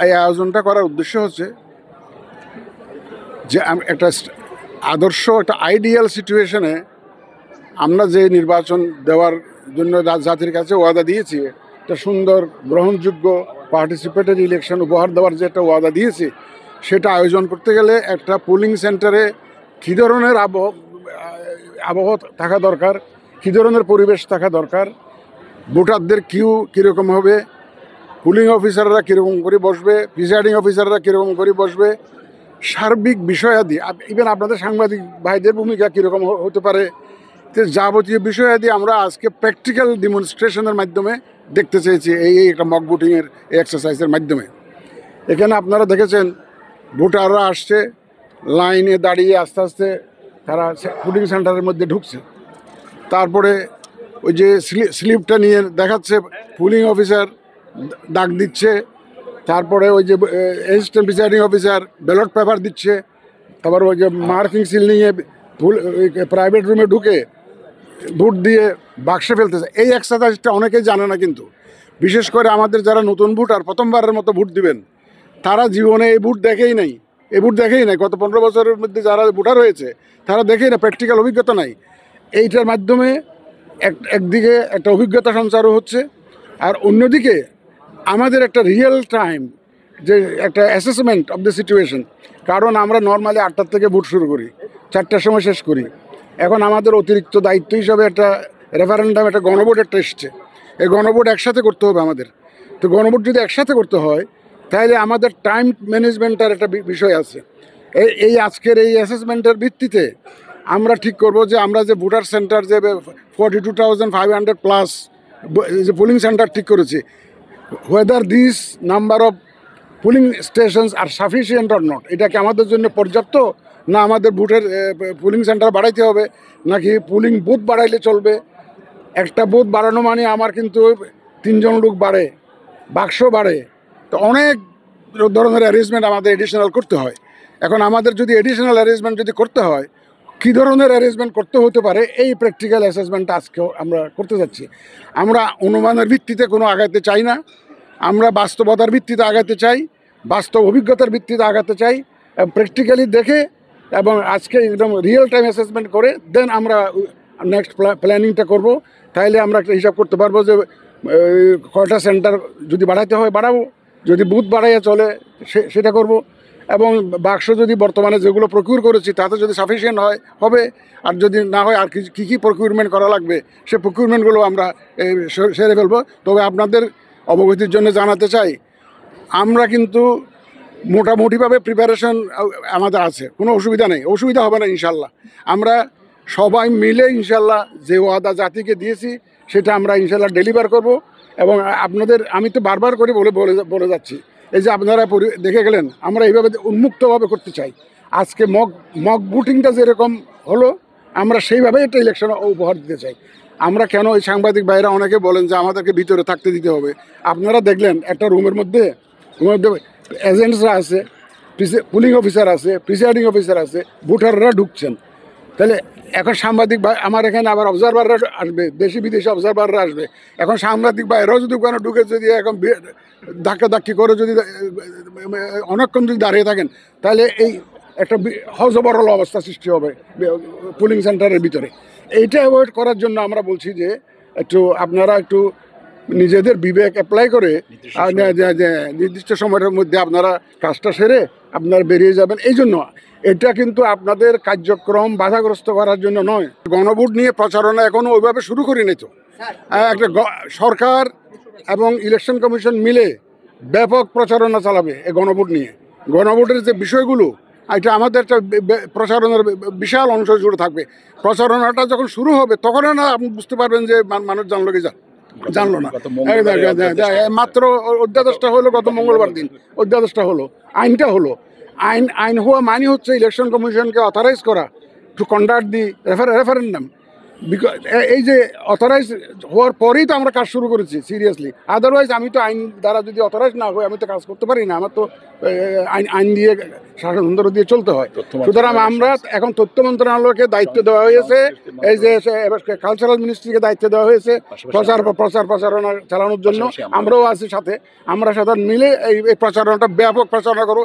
এই আয়োজনটা করার উদ্দেশ্য হচ্ছে যে একটা আদর্শ একটা আইডিয়াল সিচুয়েশনে আমরা যে নির্বাচন দেওয়ার জন্য জাতির কাছে ওয়াদা দিয়েছি, একটা সুন্দর গ্রহণযোগ্য পার্টিসিপেটরি ইলেকশন উপহার দেওয়ার যে একটা ওয়াদা দিয়েছি, সেটা আয়োজন করতে গেলে একটা পোলিং সেন্টারে কী ধরনের আবহাওয়া থাকা দরকার, কী ধরনের পরিবেশ থাকা দরকার, ভোটারদের কিউ কীরকম হবে, পুলিং অফিসাররা কীরকম করে বসবে, প্রিসাইডিং অফিসাররা কীরকম করে বসবে, সার্বিক বিষয়াদি, ইভেন আপনাদের সাংবাদিক ভাইদের ভূমিকা কীরকম হতে পারে, যাবতীয় বিষয়াদি আমরা আজকে প্র্যাকটিক্যাল ডেমনস্ট্রেশনের মাধ্যমে দেখতে চেয়েছি এই একটা মক ভোটিংয়ের এক্সারসাইজের মাধ্যমে। এখানে আপনারা দেখেছেন ভোটাররা আসছে, লাইনে দাঁড়িয়ে আস্তে আস্তে তারা পুলিং সেন্টারের মধ্যে ঢুকছে। তারপরে ওই যে স্লিপটা নিয়ে দেখাচ্ছে, পুলিং অফিসার ডাক দিচ্ছে, তারপরে ওই যে assistant presiding officer ballot paper দিচ্ছে, তারপর ওই যে মার্কিং সিল নিয়ে প্রাইভেট রুমে ঢুকে ভোট দিয়ে বাক্সে ফেলতেছে। এই এক্সারসাইজটা অনেকেই জানে না, কিন্তু বিশেষ করে আমাদের যারা নতুন ভোটার প্রথমবারের মতো ভোট দিবেন, তারা জীবনে এই ভোট দেখেই নাই, গত 15 বছরের মধ্যে যারা ভোটার হয়েছে তারা দেখেই না, প্র্যাকটিক্যাল অভিজ্ঞতা নাই। এইটার মাধ্যমে একদিকে একটা অভিজ্ঞতা সঞ্চারও হচ্ছে, আর অন্যদিকে আমাদের একটা রিয়েল টাইম যে একটা অ্যাসেসমেন্ট অফ দ্য সিচুয়েশন। কারণ আমরা নর্মালি 8টার থেকে ভোট শুরু করি, 4টার সময় শেষ করি। এখন আমাদের অতিরিক্ত দায়িত্ব হিসাবে একটা রেফারেন্ডাম, একটা গণভোট একটা এসছে। এই গণভোট একসাথে করতে হবে আমাদের। তো গণভোট যদি একসাথে করতে হয়, তাহলে আমাদের টাইম ম্যানেজমেন্টের একটা বিষয় আছে। এই আজকের এই অ্যাসেসমেন্টের ভিত্তিতে আমরা ঠিক করব যে আমরা যে ভোটার সেন্টার যে 42,500 প্লাস যে পোলিং সেন্টার ঠিক করেছি, whether this number of polling stations are sufficient or not, এটা কি আমাদের জন্য পর্যাপ্ত, না আমাদের ভোটের পোলিং সেন্টার বাড়াইতে হবে, নাকি পোলিং বুথ বাড়াইলে চলবে। একটা বুথ বাড়ানো মানে আমার কিন্তু 3 জন লোক বাড়ে, বাক্স বাড়ে, তো অনেক ধরনের অ্যারেঞ্জমেন্ট আমাদের এডিশনাল করতে হয়। এখন আমাদের যদি এডিশনাল অ্যারেঞ্জমেন্ট যদি করতে হয়, কী ধরনের অ্যারেঞ্জমেন্ট করতে হতে পারে, এই প্র্যাকটিক্যাল অ্যাসেসমেন্টটা আজকেও আমরা করতে যাচ্ছি। আমরা অনুমানের ভিত্তিতে কোনো আগাতে চাই না, আমরা বাস্তবতার ভিত্তিতে আগাতে চাই, বাস্তব অভিজ্ঞতার ভিত্তিতে আগাতে চাই, প্র্যাকটিক্যালি দেখে এবং আজকে একদম রিয়েল টাইম অ্যাসেসমেন্ট করে দেন আমরা নেক্সট প্ল্যানিংটা করব। তাইলে আমরা একটা হিসাব করতে পারবো যে কয়টা সেন্টার যদি বাড়াইতে হয় বাড়াবো, যদি বুথ বাড়াইয়া চলে সেটা করব, এবং বাক্স যদি বর্তমানে যেগুলো প্রকিউর করেছি তাতে যদি সাফিসিয়েন্ট হয় হবে, আর যদি না হয় আর কী কী প্রকিউরমেন্ট করা লাগবে সে প্রকিউরমেন্টগুলো আমরা সেরে ফেলবো। তবে আপনাদের অবগতির জন্য জানাতে চাই, আমরা কিন্তু মোটামুটিভাবে প্রিপারেশন আমাদের আছে, কোনো অসুবিধা নেই, অসুবিধা হবে না ইনশাল্লাহ। আমরা সবাই মিলে ইনশাল্লাহ যে ওয়াদা জাতিকে দিয়েছি সেটা আমরা ইনশাল্লাহ ডেলিভার করব। এবং আপনাদের আমি তো বারবার করে বলে যাচ্ছি, এই যে আপনারা দেখে গেলেন, আমরা এইভাবে উন্মুক্তভাবে করতে চাই। আজকে মক ভোটিংটা যেরকম হলো, আমরা সেইভাবে একটা ইলেকশন উপহার দিতে চাই। আমরা কেন, ওই সাংবাদিক ভাইরা অনেকে বলেন যে আমাদেরকে ভিতরে থাকতে দিতে হবে। আপনারা দেখলেন একটা রুমের মধ্যে এজেন্টসরা আছে, পুলিং অফিসার আছে, প্রিসাইডিং অফিসার আছে, ভোটাররা ঢুকছেন। তাহলে এখন সাংবাদিক ভাই আমার এখানে আবার অবজারভাররা আসবে, দেশি বিদেশি অবজারভাররা আসবে। এখন সাংবাদিক ভাইরাও যদি ওখানে ঢুকে যদি এখন ধাক্কি করে যদি অনেকক্ষণ যদি দাঁড়িয়ে থাকেন, তাহলে এই একটা হজবরল অবস্থা সৃষ্টি হবে পুলিং সেন্টারের ভিতরে। এইটা অ্যাভয়েড করার জন্য আমরা বলছি যে আপনারা একটু নিজেদের বিবেক অ্যাপ্লাই করে নির্দিষ্ট সময়ের মধ্যে আপনারা কাজটা সেরে আপনারা বেরিয়ে যাবেন। এই জন্য এটা কিন্তু আপনাদের কার্যক্রম বাধাগ্রস্ত করার জন্য নয়। গণভোট নিয়ে প্রচারণা এখনও ওইভাবে শুরু করিনি। তো একটা সরকার এবং ইলেকশন কমিশন মিলে ব্যাপক প্রচারণা চালাবে এই গণভোট নিয়ে। গণভোটের যে বিষয়গুলো, এটা আমাদের একটা প্রচারণার বিশাল অংশ জুড়ে থাকবে। প্রচারণাটা যখন শুরু হবে তখন না আপনি বুঝতে পারবেন যে মানুষ জানলো কি জানলো না। মাত্র অধ্যাদেশটা হলো গত মঙ্গলবার দিন, অধ্যাদেশটা হলো, আইনটা হলো। আইন হওয়া মানে হচ্ছে ইলেকশন কমিশনকে অথরাইজ করা টু কন্ডাক্ট দি রেফারেন্ডাম। এই যে অথরাইজ হওয়ার পরেই তো আমরা কাজ শুরু করেছি সিরিয়াসলি, আদারওয়াইজ আমি তো আইন দ্বারা যদি অথরাইজ না হই আমি তো কাজ করতে পারি না, আমার তো আইন আইন দিয়ে শাসনতন্ত্র দিয়ে চলতে হয়। সুতরাং আমরা এখন তথ্য মন্ত্রণালয়কে দায়িত্ব দেওয়া হয়েছে, এই যে কালচারাল মিনিস্ট্রিকে দায়িত্ব দেওয়া হয়েছে প্রচারণা চালানোর জন্য। আমরাও আছি সাথে, আমরা সাধারণ মিলে এই প্রচারণাটা ব্যাপক প্রচারণা করবো।